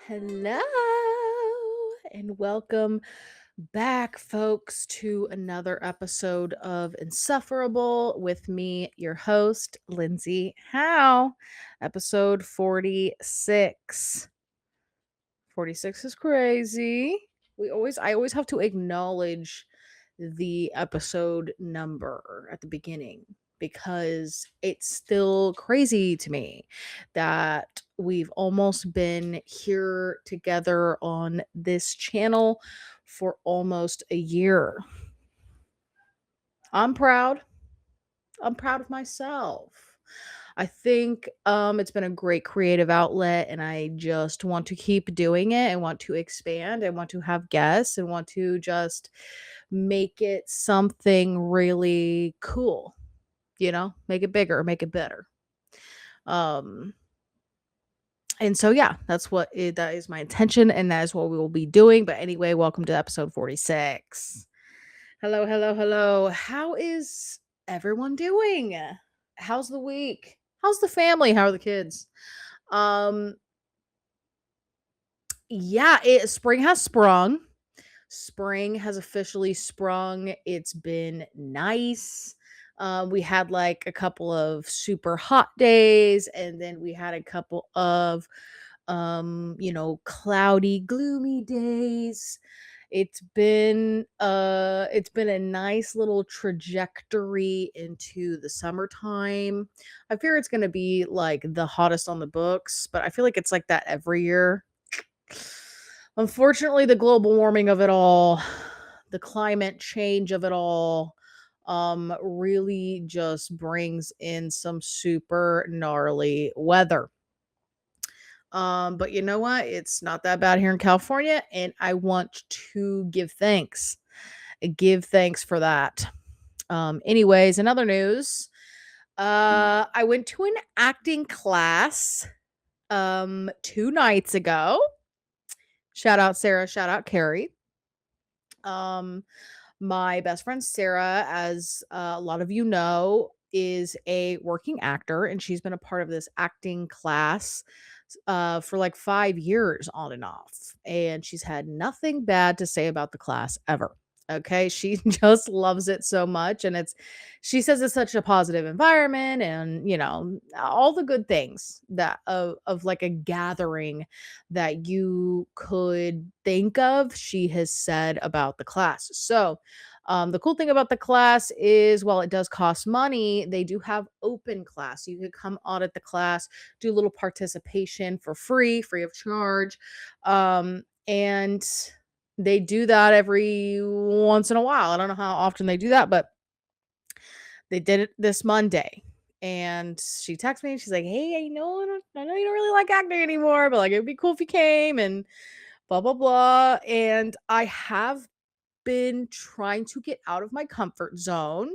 Hello and welcome back, folks, to another episode of Insufferable with me, your host, Lindsay. How? Episode 46. 46 is crazy. I always have to acknowledge the episode number at the beginning because it's still crazy to me that we've almost been here together on this channel for almost a year. I'm proud. I'm proud of myself. I think it's been a great creative outlet, and I just want to keep doing it. I want to expand. I want to have guests and want to just make it something really cool, make it bigger, make it better. Um, and so, yeah, that is my intention, and that is what we will be doing. But anyway, welcome to episode 46. Hello, hello, hello. How is everyone doing? How's the week? How's the family? How are the kids? Um, yeah, spring has sprung. Spring has officially sprung. It's been nice. We had like a couple of super hot days, and then we had a couple of cloudy, gloomy days. It's been a nice little trajectory into the summertime. I fear it's going to be like the hottest on the books, but I feel like it's like that every year. Unfortunately, the global warming of it all, the climate change of it all, really just brings in some super gnarly weather. But you know what? It's not that bad here in California, and I want to give thanks. Give thanks for that. Anyways, in other news, I went to an acting class 2 nights ago. Shout out Sarah, shout out Carrie. Um, my best friend Sarah, as a lot of you know, is a working actor, and she's been a part of this acting class for like 5 years on and off. And she's had nothing bad to say about the class ever. Okay. She just loves it so much. And she says it's such a positive environment and, all the good things that of like a gathering that you could think of, she has said about the class. So, the cool thing about the class is while it does cost money, they do have open class. You could come audit the class, do a little participation for free of charge. And they do that every once in a while. I don't know how often they do that, but they did it this Monday. And she texted me. She's like, "Hey, I know you don't really like acting anymore, but like it would be cool if you came and blah blah blah." And I have been trying to get out of my comfort zone.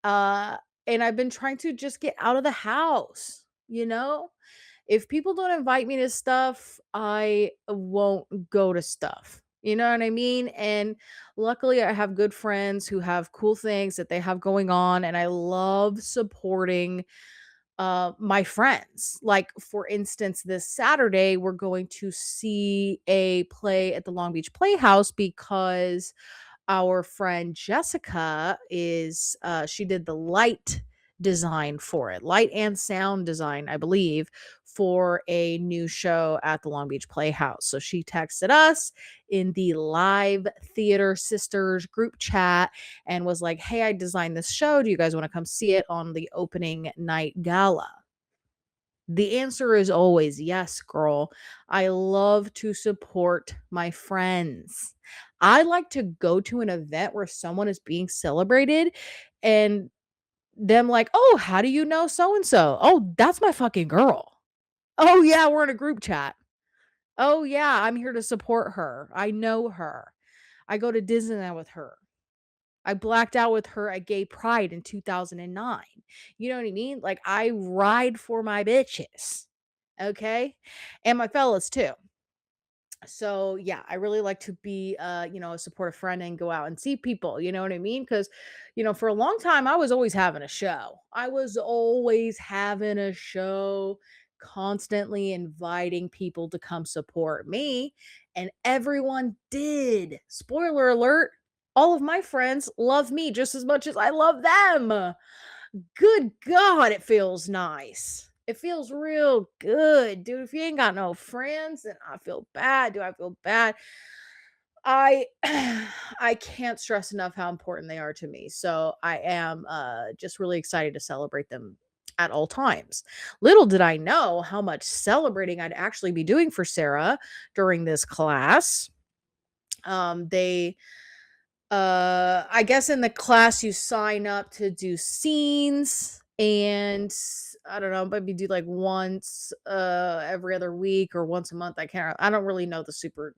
Uh, and I've been trying to just get out of the house, you know? If people don't invite me to stuff, I won't go to stuff. You know what I mean? And luckily, I have good friends who have cool things that they have going on, and I love supporting my friends. Like, for instance, this Saturday, we're going to see a play at the Long Beach Playhouse because our friend Jessica she did the light design for it, light and sound design, I believe, for a new show at the Long Beach Playhouse. So she texted us in the Live Theater Sisters group chat and was like, "Hey, I designed this show. Do you guys want to come see it on the opening night gala?" The answer is always yes, girl. I love to support my friends. I like to go to an event where someone is being celebrated and them like, "Oh, how do you know so and so?" "Oh, that's my fucking girl." "Oh, yeah, we're in a group chat." "Oh, yeah, I'm here to support her. I know her. I go to Disneyland with her. I blacked out with her at Gay Pride in 2009. You know what I mean? Like, I ride for my bitches, okay? And my fellas too. So, yeah, I really like to be, a supportive friend and go out and see people, you know what I mean? Because, for a long time, I was always having a show. I was always having a show constantly inviting people to come support me, and everyone did. Spoiler alert, all of my friends love me just as much as I love them. Good God, it feels nice. It feels real good, dude. If you ain't got no friends, then I feel bad. Do I feel bad? I I can't stress enough how important they are to me. So I am just really excited to celebrate them at all times. Little did I know how much celebrating I'd actually be doing for Sarah during this class. They I guess in the class you sign up to do scenes, and I don't know, maybe do like once every other week or once a month. I don't really know the super,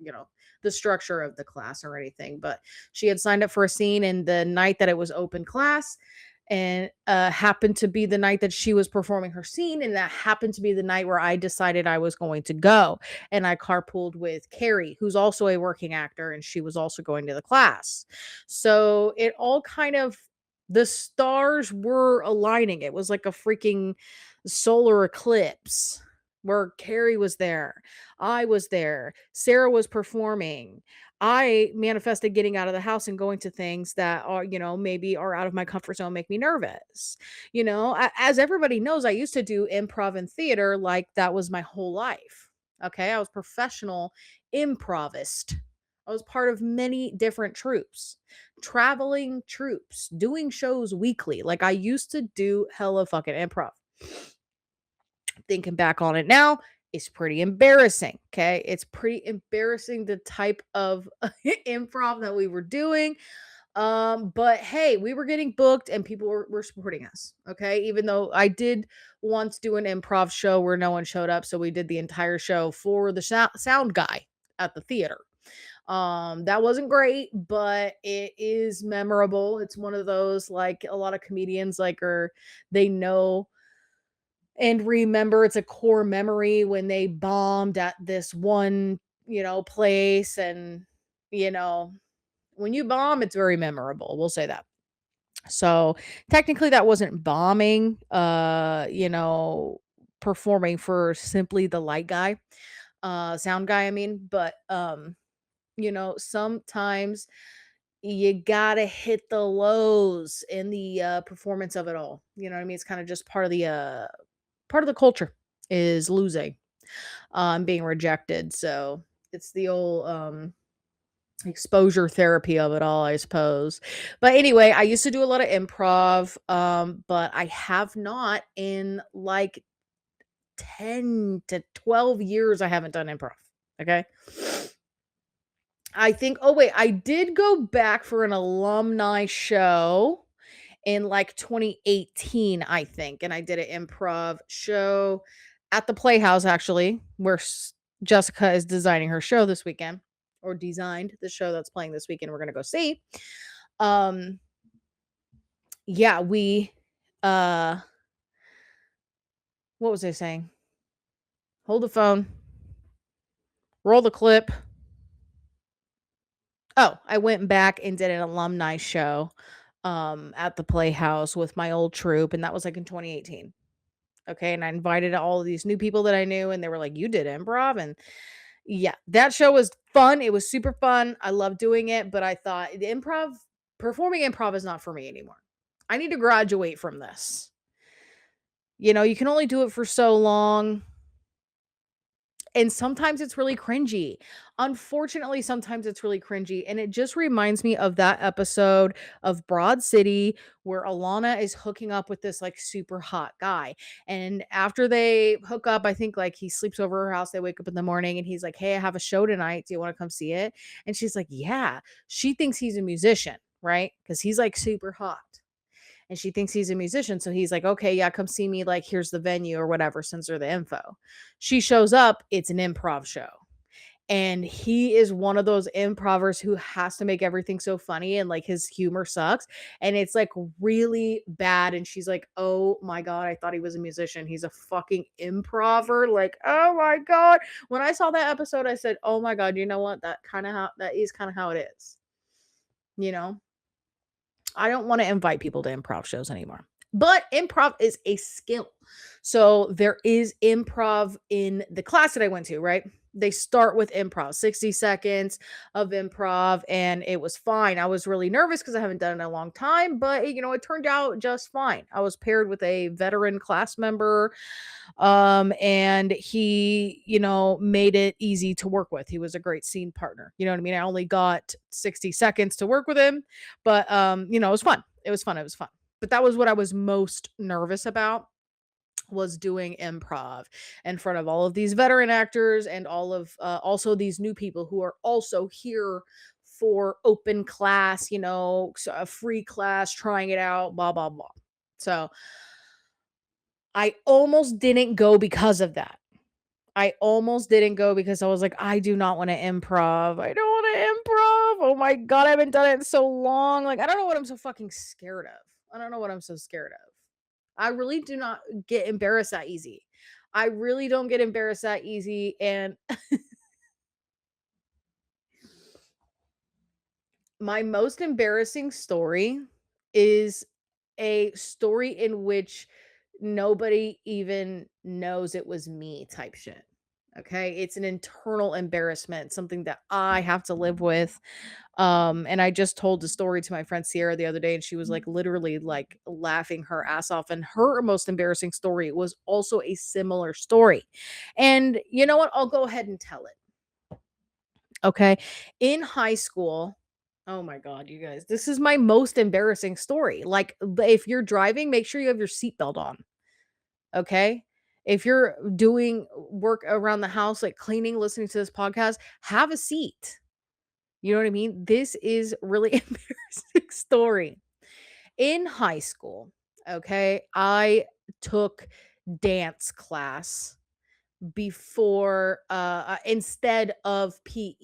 the structure of the class or anything, but she had signed up for a scene, and the night that it was open class, and happened to be the night that she was performing her scene, and that happened to be the night where I decided I was going to go, and I carpooled with Carrie, who's also a working actor, and she was also going to the class. So it all kind of, the stars were aligning. It was like a freaking solar eclipse where Carrie was there. I was there. Sarah was performing. I manifested getting out of the house and going to things that are, maybe are out of my comfort zone, make me nervous. As everybody knows, I used to do improv and theater like that was my whole life. Okay. I was professional improvist. I was part of many different troops, traveling troops, doing shows weekly. Like I used to do hella fucking improv. Thinking back on it now, it's pretty embarrassing. Okay. It's pretty embarrassing the type of improv that we were doing. But hey, we were getting booked and people were supporting us. Okay. Even though I did once do an improv show where no one showed up. So we did the entire show for the sound guy at the theater. That wasn't great, but it is memorable. It's one of those, like a lot of comedians like are, they know and remember, it's a core memory when they bombed at this one, place. And, you know, when you bomb, it's very memorable. We'll say that. So technically that wasn't bombing, performing for simply the light guy, sound guy, I mean, but sometimes you gotta hit the lows in the performance of it all. You know what I mean? It's kind of just part of the culture is losing, being rejected. So it's the old exposure therapy of it all, I suppose. But anyway, I used to do a lot of improv, but I have not in like 10 to 12 years. I haven't done improv. Okay. I think, oh wait, I did go back for an alumni show in like 2018, I think. And I did an improv show at the Playhouse, actually, where Jessica is designing her show this weekend, or designed the show that's playing this weekend. We're going to go see. Um, yeah, uh, what was I saying? Hold the phone, roll the clip. Oh, I went back and did an alumni show at the Playhouse with my old troupe, and that was like in 2018. Okay, and I invited all of these new people that I knew, and they were like, "You did improv?" And yeah, that show was fun. It was super fun. I love doing it, but I thought performing improv is not for me anymore. I need to graduate from this. You can only do it for so long. And sometimes it's really cringy. Unfortunately, sometimes it's really cringy. And it just reminds me of that episode of Broad City where Alana is hooking up with this like super hot guy. And after they hook up, I think like he sleeps over her house. They wake up in the morning and he's like, "Hey, I have a show tonight. Do you want to come see it?" And she's like, "Yeah." She thinks he's a musician, right? Because he's like super hot, and she thinks he's a musician. So he's like, "Okay, yeah, come see me. Like, here's the venue or whatever. Sends her the info." She shows up. It's an improv show. And he is one of those improvers who has to make everything so funny, and like his humor sucks. And it's like really bad. And she's like, "Oh my God, I thought he was a musician. He's a fucking improver." Like, oh my God. When I saw that episode, I said, "Oh my God, you know what? That is kind of how it is. You know, I don't want to invite people to improv shows anymore. But improv is a skill. So there is improv in the class that I went to, right? They start with improv, 60 seconds of improv, and it was fine. I was really nervous because I haven't done it in a long time, but it turned out just fine. I was paired with a veteran class member, and he, made it easy to work with. He was a great scene partner. You know what I mean? I only got 60 seconds to work with him, but it was fun. It was fun. It was fun. But that was what I was most nervous about, was doing improv in front of all of these veteran actors and all of also these new people who are also here for open class, a free class, trying it out, blah blah blah. So I almost didn't go because of that. I almost didn't go because I was like, I do not want to improv. I don't want to improv. Oh my God, I haven't done it in so long. Like, I don't know what I'm so fucking scared of. I don't know what I'm so scared of. I really do not get embarrassed that easy. I really don't get embarrassed that easy. And my most embarrassing story is a story in which nobody even knows it was me type shit. Okay. It's an internal embarrassment, something that I have to live with. And I just told the story to my friend Sierra the other day, and she was like literally like laughing her ass off. And her most embarrassing story was also a similar story. And you know what? I'll go ahead and tell it. Okay. In high school, oh my God, you guys, this is my most embarrassing story. Like, if you're driving, make sure you have your seatbelt on. Okay. If you're doing work around the house, like cleaning, listening to this podcast, have a seat. You know what I mean? This is really embarrassing story. In high school, okay, I took dance class before instead of PE.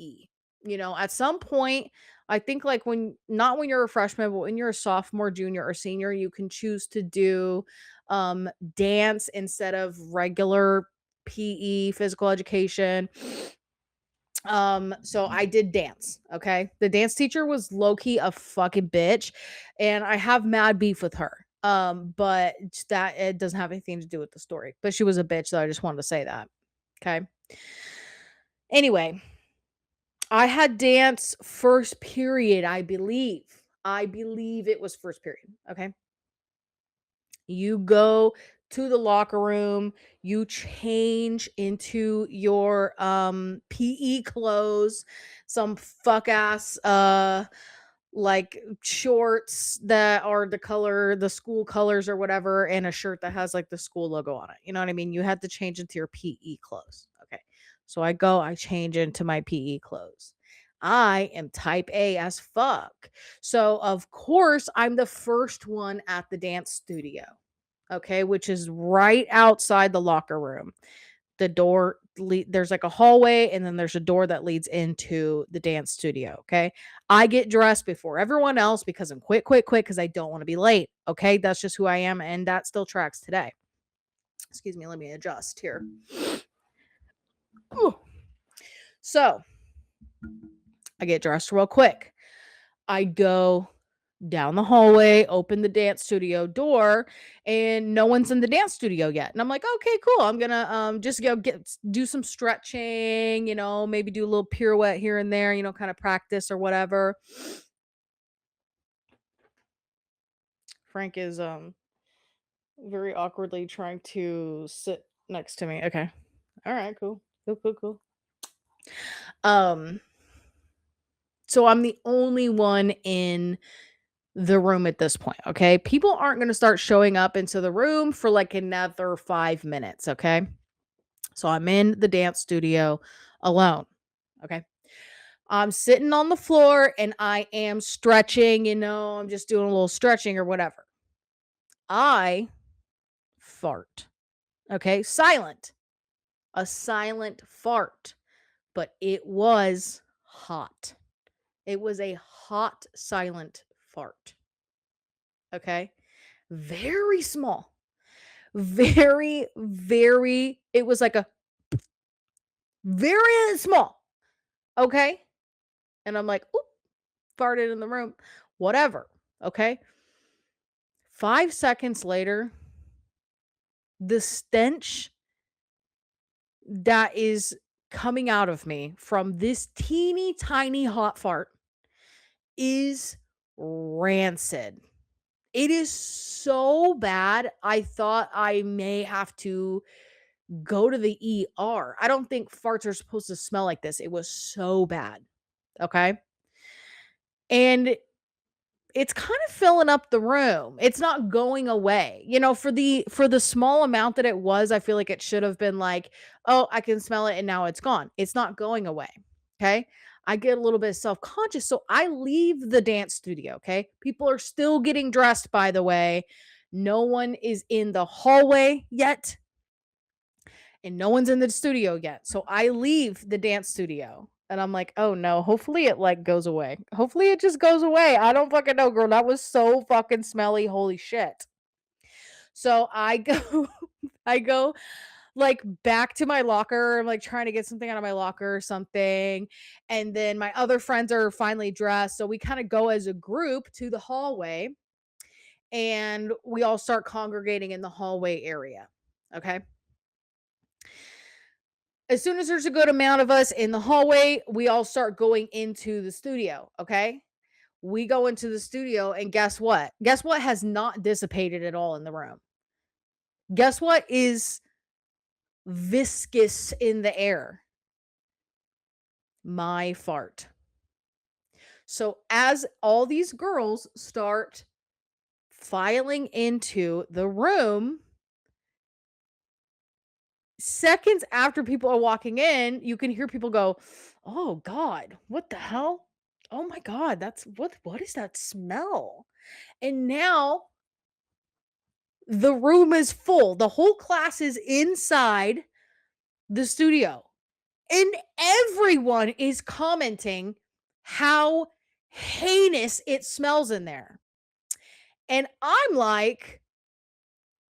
At some point, I think like when not when you're a freshman, but when you're a sophomore, junior, or senior, you can choose to do dance instead of regular PE, physical education. So I did dance, okay? The dance teacher was low key a fucking bitch, and I have mad beef with her. But that it doesn't have anything to do with the story. But she was a bitch, so I just wanted to say that. Okay. Anyway, I had dance first period, I believe. I believe it was first period. Okay. You go to the locker room, you change into your PE clothes, some fuck ass like shorts that are the school colors or whatever, and a shirt that has like the school logo on it. You know what I mean? You had to change into your PE clothes. Okay. So I change into my PE clothes. I am type A as fuck. So of course I'm the first one at the dance studio. Okay, which is right outside the locker room. There's like a hallway, and then there's a door that leads into the dance studio. Okay, I get dressed before everyone else because I'm quick, quick, quick because I don't want to be late. Okay, that's just who I am, and that still tracks today. Excuse me, let me adjust here. Ooh. So I get dressed real quick. I go down the hallway, open the dance studio door, and no one's in the dance studio yet. And I'm like, okay, cool. I'm gonna just go do some stretching, maybe do a little pirouette here and there, kind of practice or whatever. Frank is very awkwardly trying to sit next to me. Okay. All right, cool. Cool, cool, cool. Um, so I'm the only one in the room at this point, okay? People aren't going to start showing up into the room for like another 5 minutes, okay? So I'm in the dance studio alone, okay? I'm sitting on the floor and I am stretching, I'm just doing a little stretching or whatever. I fart, okay? Silent. A silent fart, but it was hot. It was a hot, silent fart, okay? Very small. Very, very it was like a very small, okay? And I'm like, "Oop, farted in the room." Whatever, okay? 5 seconds later, the stench that is coming out of me from this teeny tiny hot fart is rancid. It is so bad. I thought I may have to go to the ER. I don't think farts are supposed to smell like this. It was so bad. Okay. And it's kind of filling up the room. It's not going away. For the small amount that it was, I feel like it should have been like, "Oh, I can smell it and now it's gone." It's not going away. Okay? I get a little bit self-conscious, so I leave the dance studio, okay? People are still getting dressed, by the way. No one is in the hallway yet, and no one's in the studio yet. So I leave the dance studio and I'm like, "Oh no, hopefully it like goes away. Hopefully it just goes away." I don't fucking know, girl. That was so fucking smelly. Holy shit. So I go I go like back to my locker. I'm like trying to get something out of my locker or something. And then my other friends are finally dressed. So we kind of go as a group to the hallway and we all start congregating in the hallway area. Okay. As soon as there's a good amount of us in the hallway, we all start going into the studio, okay? We go into the studio and guess what? Guess what has not dissipated at all in the room? Guess what is viscous in the air? My fart. So as all these girls start filing into the room, seconds after people are walking in, you can hear people go, "Oh god, what the hell? Oh my god, that's what is that smell?" And now the room is full. The whole class is inside the studio. And everyone is commenting how heinous it smells in there. And I'm like,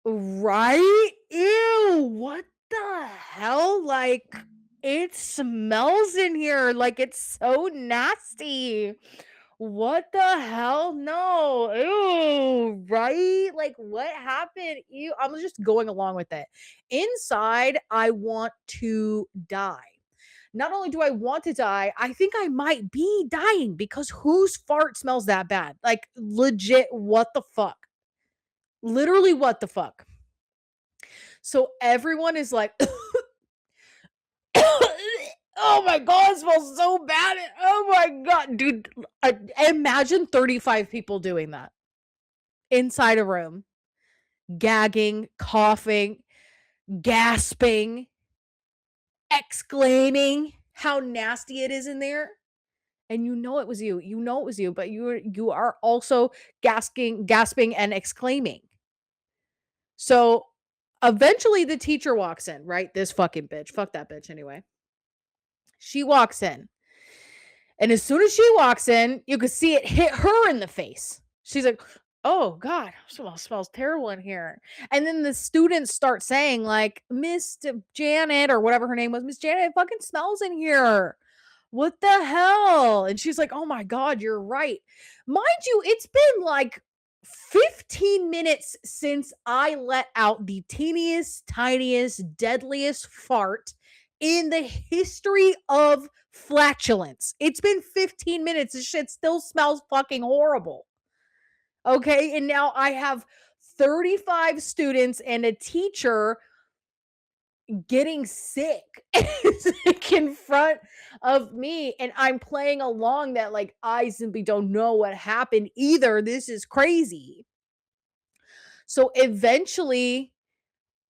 right? Ew, what the hell? Like, it smells in here like it's so nasty. What the hell? No. Ew, right? Like, what happened? Ew. I'm just going along with it. Inside, I want to die. Not only do I want to die, I think I might be dying because whose fart smells that bad? Like, legit, what the fuck? Literally, what the fuck? So everyone is like, "Oh my god, it smells so bad. Oh my god." Dude, imagine 35 people doing that inside a room, gagging, coughing, gasping, exclaiming how nasty it is in there. And you know it was you. You know it was you, but you are also gasping and exclaiming. So eventually the teacher walks in, right? This fucking bitch. Fuck that bitch anyway. She walks in. And as soon as she walks in, you could see it hit her in the face. She's like, "Oh god, smells terrible in here." And then the students start saying like, "Miss Janet," or whatever her name was, "Miss Janet, it fucking smells in here. What the hell?" And she's like, "Oh my god, you're right." Mind you, it's been like 15 minutes since I let out the teeniest, tiniest, deadliest fart in the history of flatulence. It's been 15 minutes. This shit still smells fucking horrible. Okay. And now I have 35 students and a teacher getting sick in front of me. And I'm playing along that, like, I simply don't know what happened either. This is crazy. So eventually,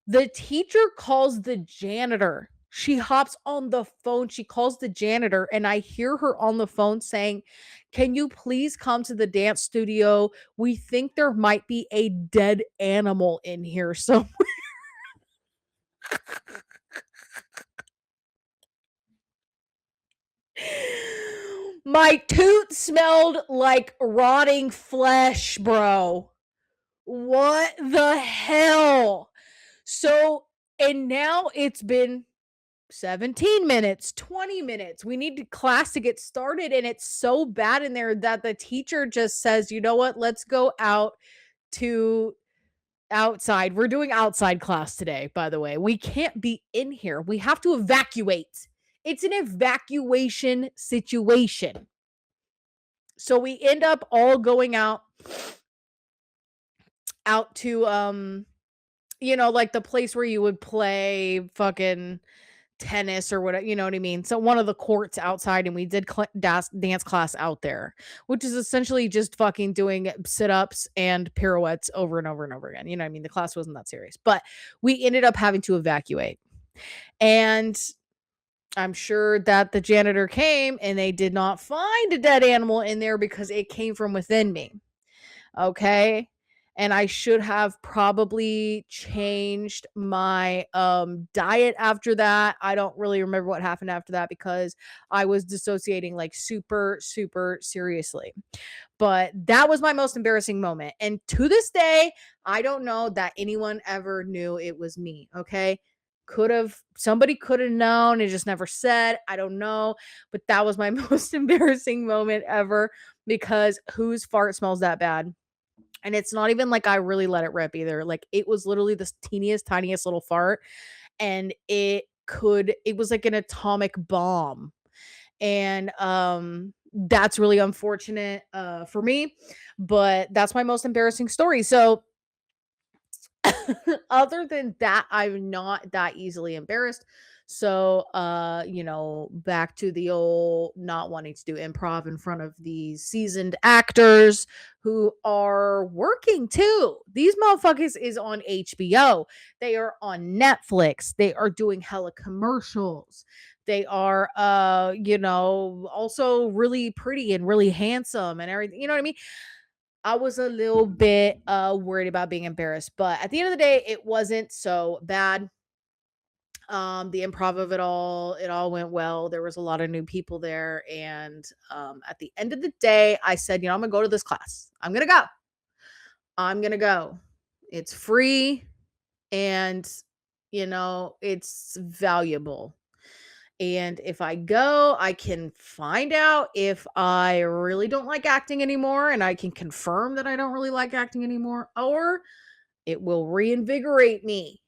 the teacher calls the janitor. She hops on the phone. She calls the janitor, and I hear her on the phone saying, "Can you please come to the dance studio? We think there might be a dead animal in here." So my toot smelled like rotting flesh, bro. What the hell? So, and now it's been 17 minutes, 20 minutes. We need class to get started. And it's so bad in there that the teacher just says, "You know what? Let's go out to outside. We're doing outside class today, by the way. We can't be in here. We have to evacuate. It's an evacuation situation. So we end up all going out to like the place where you would play fucking tennis or whatever, you know what I mean? So one of the courts outside, and we did dance class out there, which is essentially just fucking doing sit-ups and pirouettes over and over and over again. You know what I mean? The class wasn't that serious, but we ended up having to evacuate. And I'm sure that the janitor came and they did not find a dead animal in there because it came from within me. Okay. And I should have probably changed my diet after that. I don't really remember what happened after that because I was dissociating like super, super seriously. But that was my most embarrassing moment. And to this day, I don't know that anyone ever knew it was me. Okay. Somebody could have known and just never said. I don't know. But that was my most embarrassing moment ever because whose fart smells that bad? And it's not even like I really let it rip either. Like it was literally the teeniest, tiniest little fart. And it was like an atomic bomb. And that's really unfortunate for me. But that's my most embarrassing story. So other than that, I'm not that easily embarrassed. So, back to the old not wanting to do improv in front of these seasoned actors who are working too. These motherfuckers is on HBO. They are on Netflix. They are doing hella commercials. They are, also really pretty and really handsome and everything. You know what I mean? I was a little bit worried about being embarrassed, but at the end of the day, it wasn't so bad. The improv of it all went well. There was a lot of new people there, and at the end of the day, I said, I'm gonna go to this class. I'm gonna go. I'm gonna go. It's free, and it's valuable. And if I go, I can find out if I really don't like acting anymore, and I can confirm that I don't really like acting anymore, or it will reinvigorate me.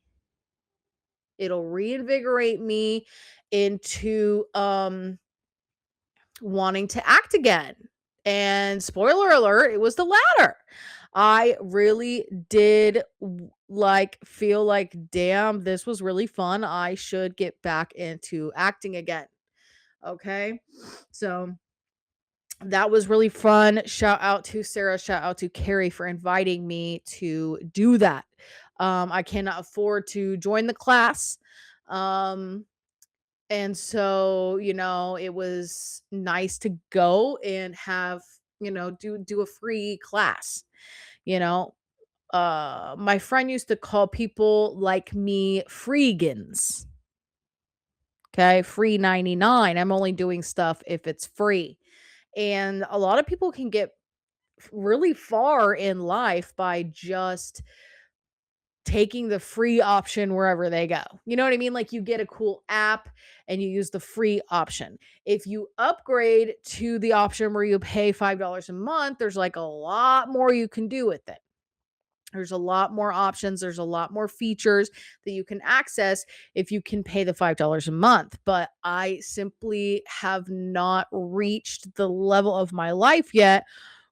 It'll reinvigorate me into wanting to act again. And spoiler alert, it was the latter. I really did feel like, damn, this was really fun. I should get back into acting again. Okay. So that was really fun. Shout out to Sarah, shout out to Carrie for inviting me to do that. I cannot afford to join the class. Um, and so, it was nice to go and have, do a free class. You know, my friend used to call people like me freegans. Okay, free 99. I'm only doing stuff if it's free. And a lot of people can get really far in life by just taking the free option wherever they go. You know what I mean? Like you get a cool app and you use the free option. If you upgrade to the option where you pay $5 a month, there's like a lot more you can do with it. There's a lot more options. There's a lot more features that you can access if you can pay the $5 a month. But I simply have not reached the level of my life yet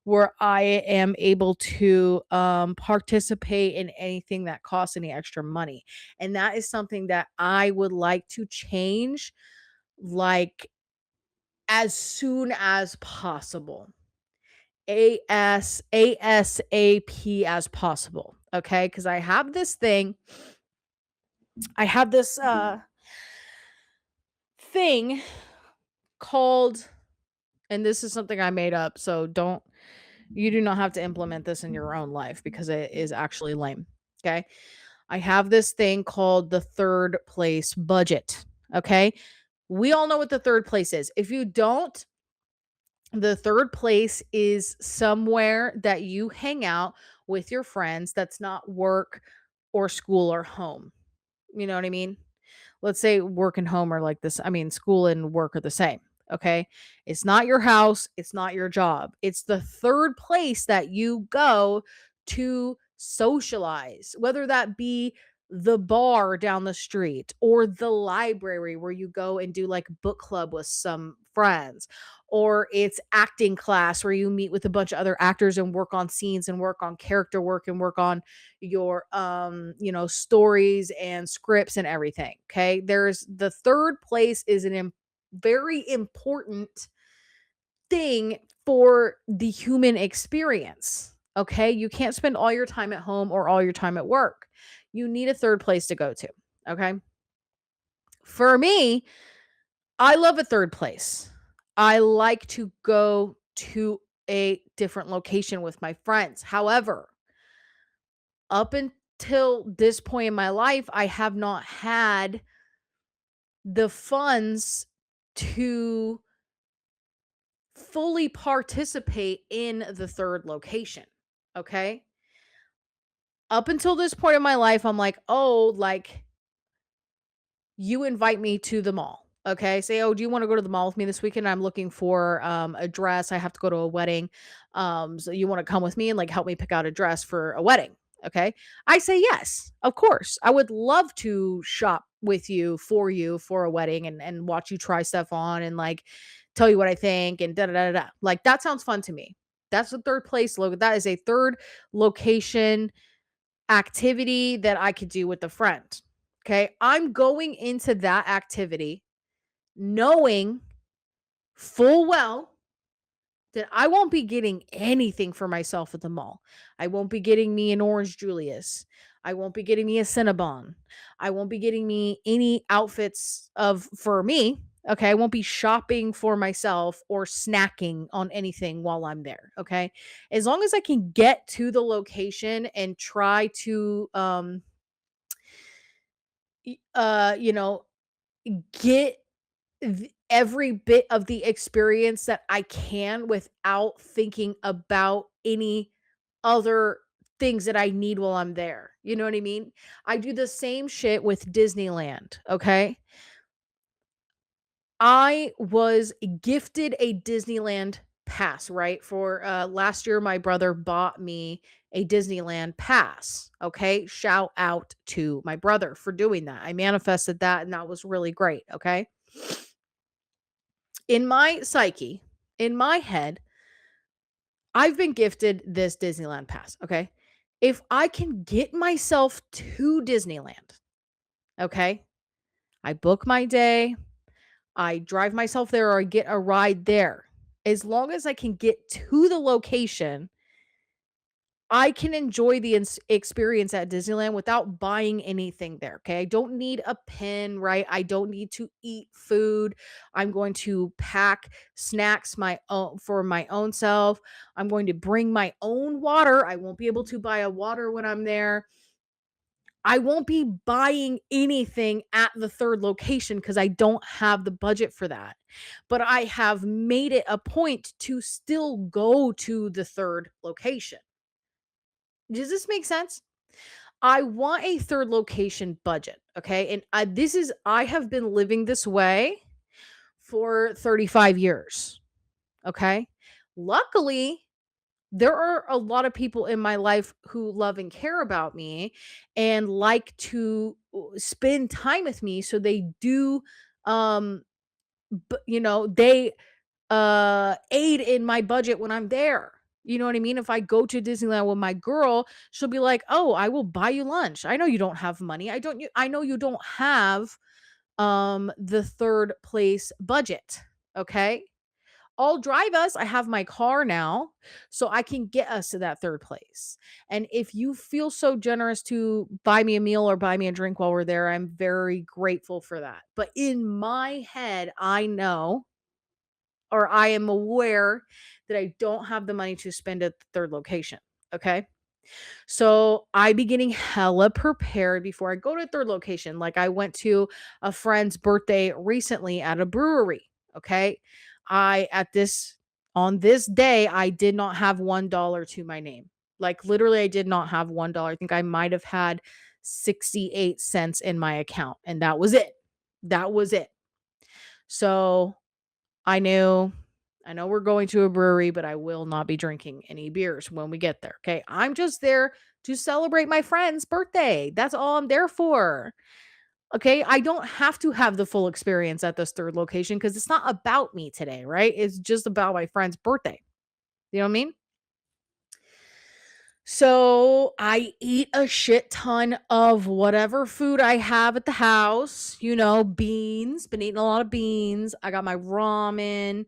where I am able to participate in anything that costs any extra money. And that is something that I would like to change, like as soon as possible. ASAP as possible. Okay. Cause I have this thing called, and this is something I made up. So you do not have to implement this in your own life because it is actually lame. Okay. I have this thing called the third place budget. Okay. We all know what the third place is. If you don't, the third place is somewhere that you hang out with your friends that's not work or school or home. You know what I mean? Let's say work and home are like this. I mean, school and work are the same. Okay. It's not your house. It's not your job. It's the third place that you go to socialize, whether that be the bar down the street or the library where you go and do like book club with some friends, or it's acting class where you meet with a bunch of other actors and work on scenes and work on character work and work on your stories and scripts and everything. Okay, there's the third place is very important thing for the human experience. Okay. You can't spend all your time at home or all your time at work. You need a third place to go to. Okay. For me, I love a third place. I like to go to a different location with my friends. However, up until this point in my life, I have not had the funds to fully participate in the third location. Okay. Up until this point in my life, I'm like, oh, like you invite me to the mall. Okay. Say, oh, do you want to go to the mall with me this weekend? I'm looking for a dress. I have to go to a wedding. So you want to come with me and like help me pick out a dress for a wedding. Okay. I say yes, of course. I would love to shop with you for a wedding and watch you try stuff on and like tell you what I think and da da da da. Da. Like that sounds fun to me. That's the third place logo. That is a third location activity that I could do with a friend. Okay. I'm going into that activity knowing full well that I won't be getting anything for myself at the mall. I won't be getting me an Orange Julius. I won't be getting me a Cinnabon. I won't be getting me any outfits of for me. Okay. I won't be shopping for myself or snacking on anything while I'm there. Okay. As long as I can get to the location and try to y- uh you know get every bit of the experience that I can without thinking about any other things that I need while I'm there. You know what I mean? I do the same shit with Disneyland, okay? I was gifted a Disneyland pass, right? For last year my brother bought me a Disneyland pass, okay? Shout out to my brother for doing that. I manifested that and that was really great, okay? In my psyche, in my head, I've been gifted this Disneyland pass, okay? If I can get myself to Disneyland, okay? I book my day, I drive myself there or I get a ride there. As long as I can get to the location, I can enjoy the experience at Disneyland without buying anything there. Okay. I don't need a pen, right? I don't need to eat food. I'm going to pack snacks my own for my own self. I'm going to bring my own water. I won't be able to buy a water when I'm there. I won't be buying anything at the third location because I don't have the budget for that. But I have made it a point to still go to the third location. Does this make sense? I want a third location budget, okay? And I have been living this way for 35 years, okay? Luckily, there are a lot of people in my life who love and care about me and like to spend time with me, so they do um they aid in my budget when I'm there. You know what I mean? If I go to Disneyland with my girl, she'll be like, "Oh, I will buy you lunch. I know you don't have money. I know you don't have the third place budget." Okay? I'll drive us. I have my car now, so I can get us to that third place. And if you feel so generous to buy me a meal or buy me a drink while we're there, I'm very grateful for that. But in my head, I know or I am aware that I don't have the money to spend at the third location. Okay. So I be getting hella prepared before I go to a third location. Like I went to a friend's birthday recently at a brewery. Okay. I, at this, on this day, I did not have $1 to my name. Like literally, I did not have $1. I think I might have had 68 cents in my account, and that was it. That was it. So I knew I know we're going to a brewery, but I will not be drinking any beers when we get there. Okay. I'm just there to celebrate my friend's birthday. That's all I'm there for. Okay. I don't have to have the full experience at this third location because it's not about me today, right? It's just about my friend's birthday. You know what I mean? So I eat a shit ton of whatever food I have at the house, beans, been eating a lot of beans. I got my ramen.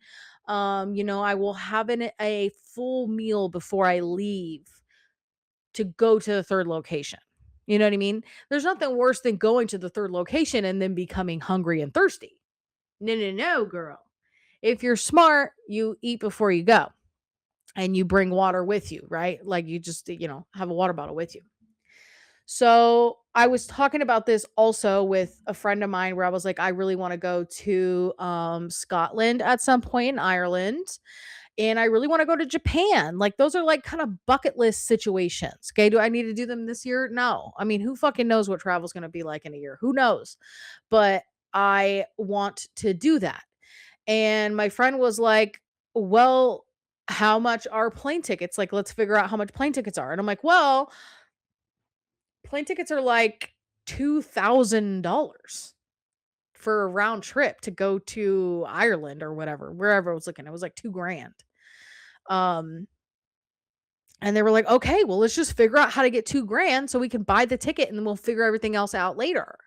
I will have a full meal before I leave to go to the third location. You know what I mean? There's nothing worse than going to the third location and then becoming hungry and thirsty. No, no, no, girl. If you're smart, you eat before you go and you bring water with you, right? Like you just, have a water bottle with you. So I was talking about this also with a friend of mine where I was like, I really want to go to Scotland at some point in Ireland. And I really want to go to Japan. Like those are like kind of bucket list situations. Okay. Do I need to do them this year? No. I mean, who fucking knows what travel's going to be like in a year? Who knows? But I want to do that. And my friend was like, well, how much are plane tickets? Like, let's figure out how much plane tickets are. And I'm like, well, plane tickets are like $2,000 for a round trip to go to Ireland or whatever, wherever I was looking. It was like 2 grand. Um, and they were like, okay, well, let's just figure out how to get 2 grand so we can buy the ticket and then we'll figure everything else out later.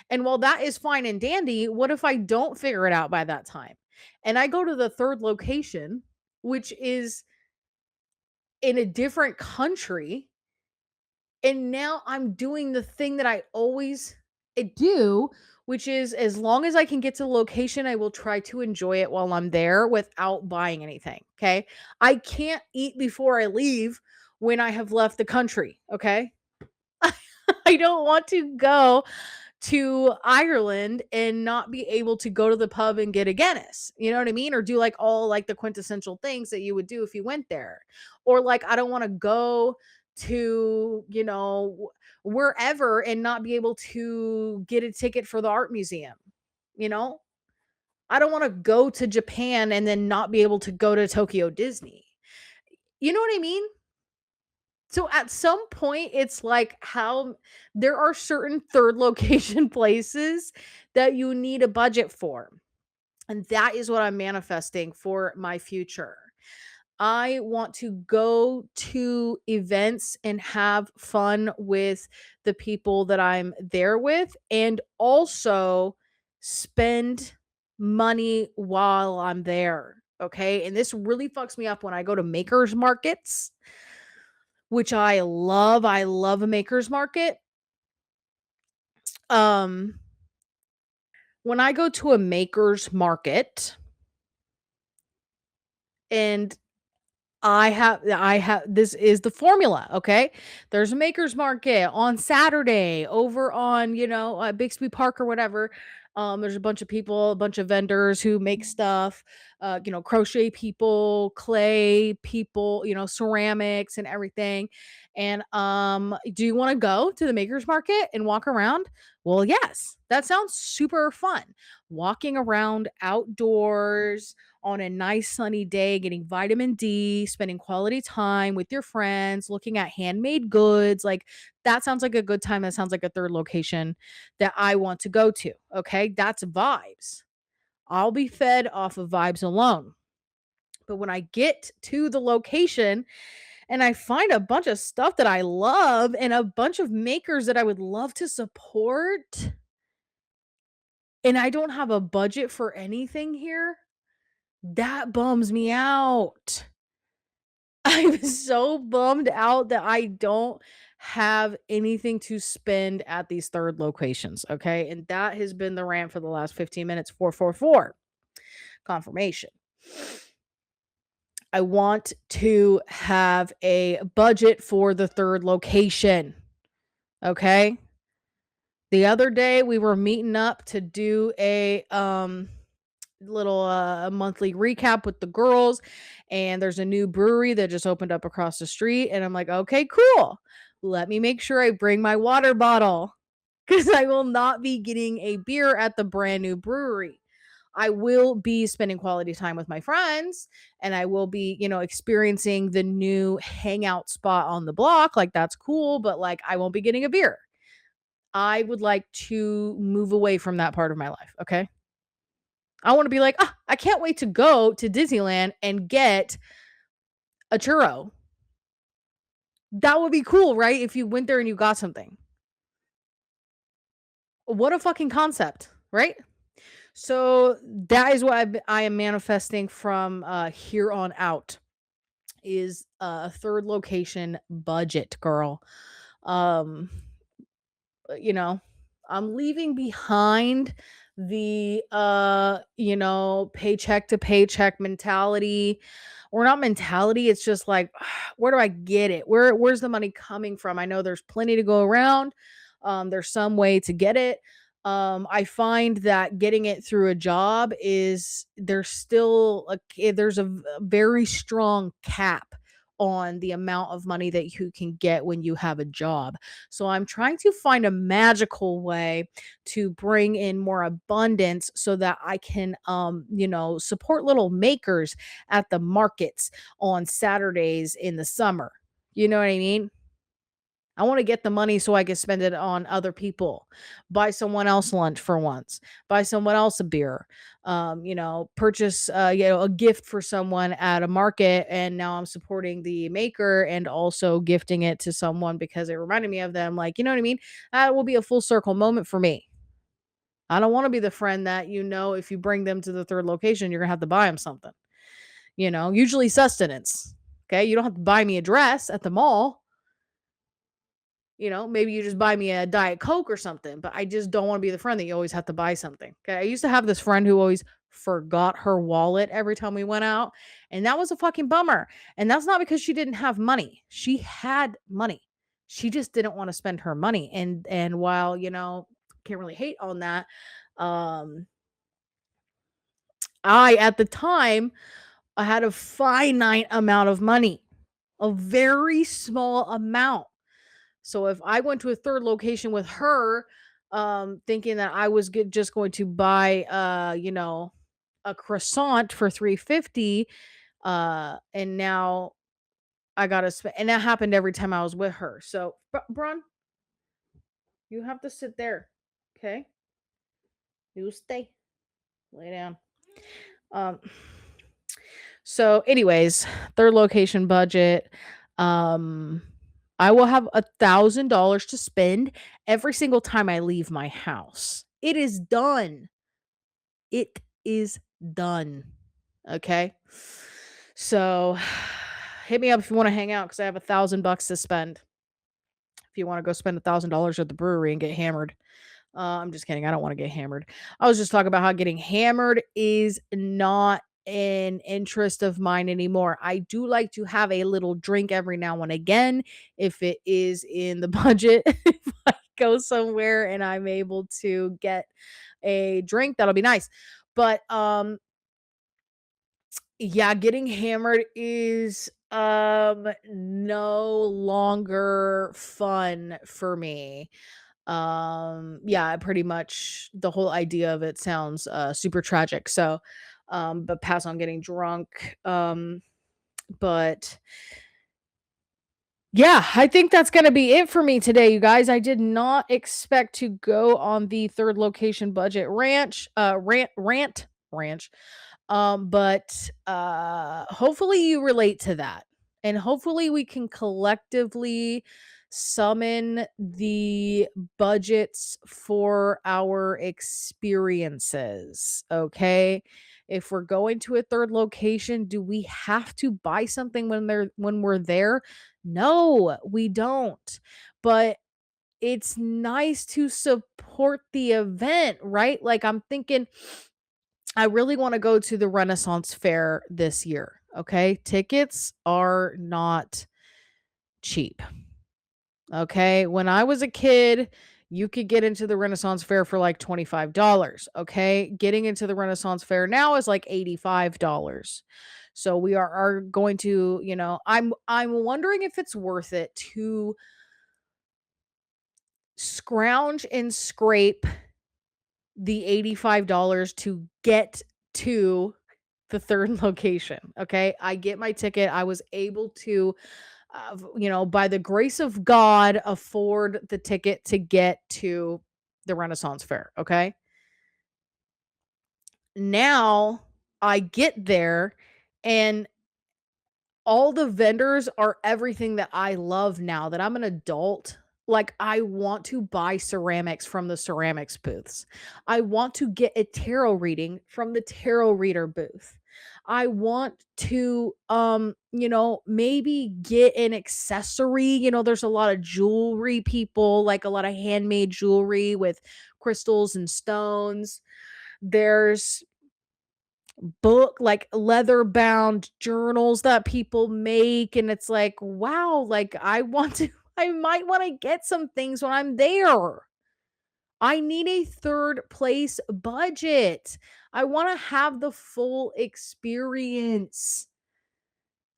And while that is fine and dandy, what if I don't figure it out by that time? And I go to the third location, which is in a different country. And now I'm doing the thing that I always do, which is as long as I can get to the location, I will try to enjoy it while I'm there without buying anything. Okay. I can't eat before I leave when I have left the country. Okay. I don't want to go to Ireland and not be able to go to the pub and get a Guinness. You know what I mean? Or do like all like the quintessential things that you would do if you went there. Or like I don't want to go to, wherever and not be able to get a ticket for the art museum. You know? I don't want to go to Japan and then not be able to go to Tokyo Disney. You know what I mean? So at some point, it's like how there are certain third location places that you need a budget for. And that is what I'm manifesting for my future. I want to go to events and have fun with the people that I'm there with and also spend money while I'm there. Okay. And this really fucks me up when I go to makers markets, which I love. I love a maker's market. Um, when I go to a maker's market and I have this is the formula, okay? There's a maker's market on Saturday over on, Bixby Park or whatever. There's a bunch of people, a bunch of vendors who make stuff, crochet people, clay people, ceramics and everything. And do you want to go to the maker's market and walk around? Well, yes. That sounds super fun. Walking around outdoors on a nice sunny day, getting vitamin D, spending quality time with your friends, looking at handmade goods. Like that sounds like a good time. That sounds like a third location that I want to go to. Okay. That's vibes. I'll be fed off of vibes alone. But when I get to the location and I find a bunch of stuff that I love and a bunch of makers that I would love to support, and I don't have a budget for anything here, that bums me out. I'm so bummed out that I don't have anything to spend at these third locations, okay? And that has been the rant for the last 15 minutes. 444 confirmation. I want to have a budget for the third location, okay? The other day we were meeting up to do a little monthly recap with the girls, and there's a new brewery that just opened up across the street, and I'm like, okay, cool, let me make sure I bring my water bottle because I will not be getting a beer at the brand new brewery. I will be spending quality time with my friends, and I will be, experiencing the new hangout spot on the block. Like, that's cool, but like, I won't be getting a beer. I would like to move away from that part of my life. Okay. I want to be like, I can't wait to go to Disneyland and get a churro. That would be cool, right? If you went there and you got something. What a fucking concept, right? So that is what I am manifesting from here on out is a third location budget, girl. Um, you know, I'm leaving behind the paycheck to paycheck mentality, or not mentality. It's just like, where do I get it? Where's the money coming from? I know there's plenty to go around. There's some way to get it. I find that getting it through a job is there's still there's a very strong cap on the amount of money that you can get when you have a job. So I'm trying to find a magical way to bring in more abundance so that I can support little makers at the markets on Saturdays in the summer. You know what I mean? I want to get the money so I can spend it on other people, buy someone else lunch for once, buy someone else a beer, purchase, a gift for someone at a market. And now I'm supporting the maker and also gifting it to someone because it reminded me of them. Like, you know what I mean? That will be a full circle moment for me. I don't want to be the friend that, if you bring them to the third location, you're going to have to buy them something, usually sustenance. Okay. You don't have to buy me a dress at the mall. Maybe you just buy me a Diet Coke or something, but I just don't want to be the friend that you always have to buy something. Okay. I used to have this friend who always forgot her wallet every time we went out, and that was a fucking bummer. And that's not because she didn't have money. She had money. She just didn't want to spend her money. And while, can't really hate on that, um I at the time I had a finite amount of money, a very small amount. So if I went to a third location with her, thinking that I was just going to buy, a croissant for 350, and now I gotta spend, and that happened every time I was with her. So, Bron, you have to sit there, okay? You stay, lay down. Um, so, anyways, third location budget. Um, I will have $1,000 to spend every single time I leave my house. It is done. It is done. Okay. So hit me up if you want to hang out because I have $1,000 to spend. If you want to go spend $1,000 at the brewery and get hammered. I'm just kidding. I don't want to get hammered. I was just talking about how getting hammered is not an interest of mine anymore. I do like to have a little drink every now and again if it is in the budget. If I go somewhere and I'm able to get a drink, that'll be nice. But yeah, getting hammered is no longer fun for me. Yeah, pretty much the whole idea of it sounds super tragic. So but pass on getting drunk. But yeah, I think that's going to be it for me today, you guys. I did not expect to go on the third location budget ranch. But hopefully you relate to that. And hopefully we can collectively summon the budgets for our experiences. Okay. If we're going to a third location, do we have to buy something when we're there? No, we don't. But it's nice to support the event, right? Like I'm thinking I really want to go to the Renaissance Fair this year. Okay. Tickets are not cheap. Okay. When I was a kid, you could get into the Renaissance Fair for like $25. Okay. Getting into the Renaissance Fair now is like $85. So we are going to, I'm wondering if it's worth it to scrounge and scrape the $85 to get to the 3rd location, okay? I get my ticket. I was able to, by the grace of God, afford the ticket to get to the Renaissance Fair, okay? Now I get there and all the vendors are everything that I love now that I'm an adult. Like, I want to buy ceramics from the ceramics booths. I want to get a tarot reading from the tarot reader booth. I want to, maybe get an accessory. There's a lot of jewelry people, like a lot of handmade jewelry with crystals and stones. There's book like leather bound journals that people make, and it's like, wow, like I want to I might want to get some things when I'm there. I need a 3rd place budget. I want to have the full experience.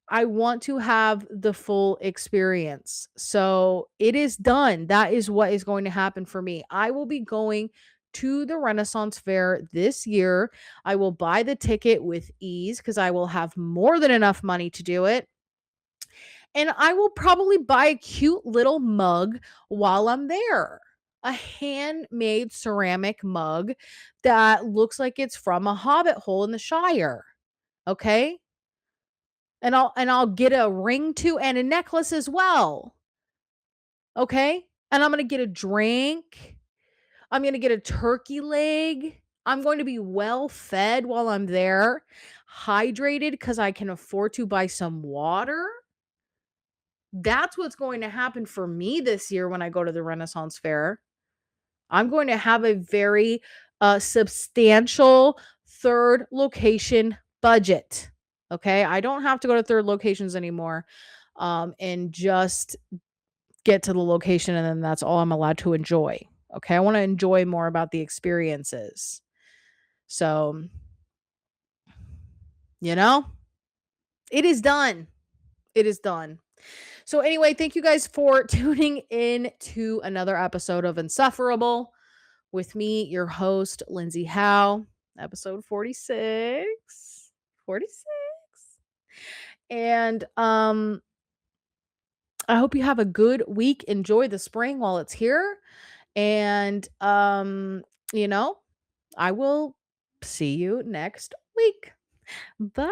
I want to have the full experience. So it is done. That is what is going to happen for me. I will be going to the Renaissance Fair this year. I will buy the ticket with ease because I will have more than enough money to do it. And I will probably buy a cute little mug while I'm there. A handmade ceramic mug that looks like it's from a hobbit hole in the Shire. Okay? And I'll get a ring too and a necklace as well, okay? And I'm gonna get a drink. I'm gonna get a turkey leg. I'm going to be well fed while I'm there, hydrated because I can afford to buy some water. That's what's going to happen for me this year when I go to the Renaissance Fair. I'm going to have a very substantial 3rd location budget. Okay. I don't have to go to 3rd locations anymore, and just get to the location. And then that's all I'm allowed to enjoy. Okay. I want to enjoy more about the experiences. So, you know, it is done. It is done. So, anyway, thank you guys for tuning in to another episode of Insufferable with me, your host, Lindsay Howe, episode 46. 46. And I hope you have a good week. Enjoy the spring while it's here. And you know, I will see you next week. Bye.